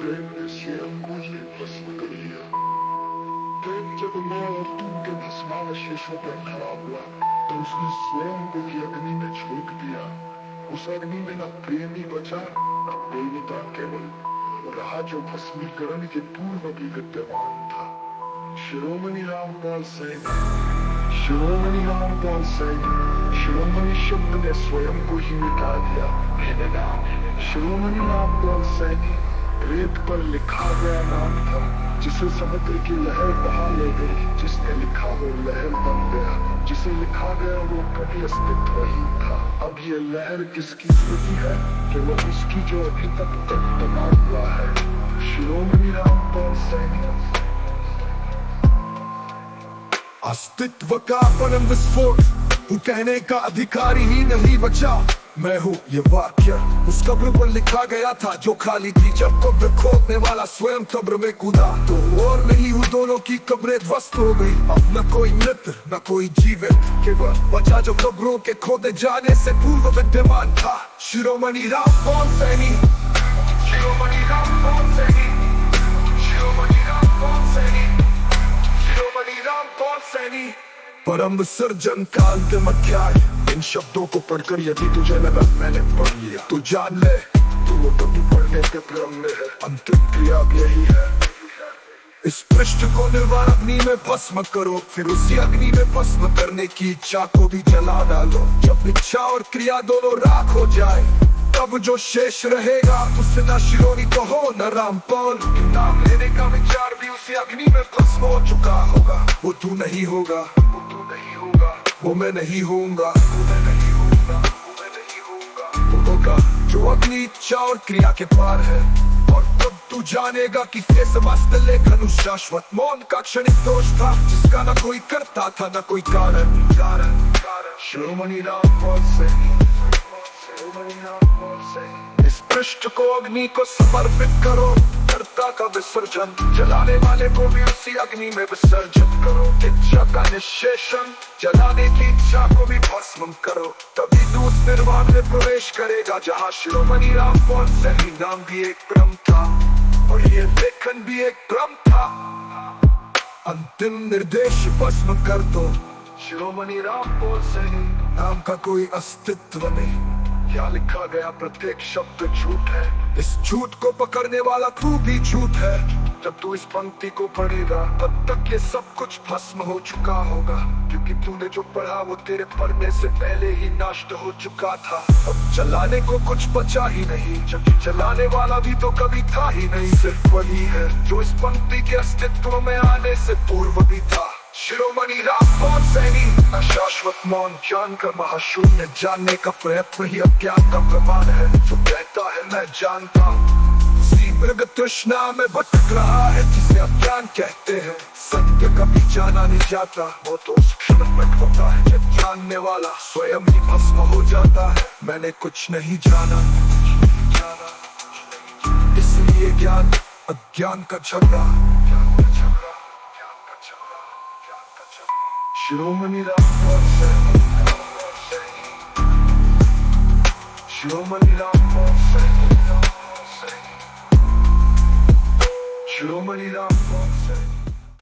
प्रेम ने स्वयं मुझे भस्म कर लिया। प्रेम जब मैं और तुम के भस्मावशेषों पर खड़ा हुआ तो उसने स्वयं को ही अग्नि में झोंक दिया। उस अग्नि में न प्रेमी बचा न प्रेमिका, केवल रहा जो भस्मीकरण के पूर्व भी विद्यमान था। शिरोमणि रामपाल सैनी, शिरोमणि रामपाल सैनी। शिरोमणि शब्द ने स्वयं को ही मिटा दिया। शिरोमणि रामपाल सैनी रेत पर लिखा गया नाम था, जिसे समुद्र की लहर बहा ले गई। जिसने लिखा वो लहर बन गया, जिसे लिखा गया वो कभी अस्तित्वहीन था। अब ये लहर किसकी स्मृति है? केवल उसकी जो अभी तक तकमा हुआ है। शिरोमणि रामपाल सैनी। अस्तित्व का परम विस्फोट, तू कहने का अधिकारी ही नहीं बचा। मैं हूँ ये वाक्य उस कब्र पर लिखा गया था जो खाली थी जब कब्र खोदने वाला स्वयं कब्र में कूदा। तो और नहीं हूँ, दोनों की कब्रें ध्वस्त हो गई। अब न कोई मृत न कोई जीवित, केवल बचा जो कब्रों के खोदे जाने से पूर्व विद्यमान था। शिरोमणि रामपाल सैनी, शिरोमणि रामपाल सैनी, शिरोमणि रामपाल सैनी, शिरोमणि रामपाल सैनी। परम विसर्जन का अंतिम अध्याय। इन शब्दों को पढ़कर यदि तुझे लगा मैंने पढ़ लिया, तो जान ले तू वो कभी पढ़ने के क्रम में है। अंतिम क्रिया यही है, इस पृष्ठ को निर्वाण अग्नि में भस्म करो, फिर उसी अग्नि में भस्म करने की इच्छा को भी जला डालो। जब इच्छा और क्रिया दोनों राख हो जाए तब जो शेष रहेगा उससे ना शिरोमणि कहो न रामपाल। नाम लेने का विचार भी उसी अग्नि में भस्म हो चुका होगा। वो तू नहीं होगा, वो तू नहीं होगा, वो मैं नहीं होऊंगा, वो मैं नहीं होऊंगा, वो मैं नहीं होऊंगा। वो होगा जो अग्नि इच्छा और क्रिया के पार है। और तब तू जानेगा कि ये समस्त लेखन उस शाश्वत मौन का क्षणिक दोष था, जिसका न कोई करता था न कोई कारण। शिरोमणि रामपाल सैनी, शिरोमणि रामपाल सैनी। इस पृष्ठ को अग्नि को समर्पित करो, कर्ता का विसर्जन, जलाने वाले को भी उसी अग्नि में विसर्जित करो। इच्छा का निश्शेषण, जलाने की इच्छा को भी भस्म करो, तभी तू उस निर्वाण में प्रवेश करेगा जहाँ शिरोमणि रामपाल सैनी नाम भी एक ब्रह्म था और ये लेखन भी एक ब्रह्म था। अंतिम निर्देश भस्म कर दो। शिरोमणि रामपाल सैनी नाम का कोई अस्तित्व नहीं। क्या लिखा गया प्रत्येक शब्द झूठ है। इस झूठ को पकड़ने वाला तू भी झूठ है। जब तू इस पंक्ति को पढ़ेगा तब तक ये सब कुछ भस्म हो चुका होगा, क्योंकि तूने जो पढ़ा वो तेरे पढ़ने से पहले ही नष्ट हो चुका था। अब चलाने को कुछ बचा ही नहीं, जबकि चलाने वाला भी तो कभी था ही नहीं। सिर्फ वही है जो इस पंक्ति के अस्तित्व में आने से पूर्व भी था। शिरोमणि रामपाल सैनी। अशाश्वत मौन जानकर महाशून्य जानने का प्रयत्न ही अज्ञान का प्रमाण है। जो कहता है मैं जानता हूँ, उसी मृग तृष्णा में भटक रहा है जिसे अज्ञान कहते हैं। सत्य कभी जाना नहीं जाता, वो तो उस क्षण में होता है जब जानने वाला स्वयं ही भस्म हो जाता है। मैंने कुछ नहीं जाना, इसलिए ज्ञान अज्ञान का झगड़ा। शिरोमणि रामपाल सैनी, शिरोमणि रामपाल सैनी, शिरोमणि रामपाल।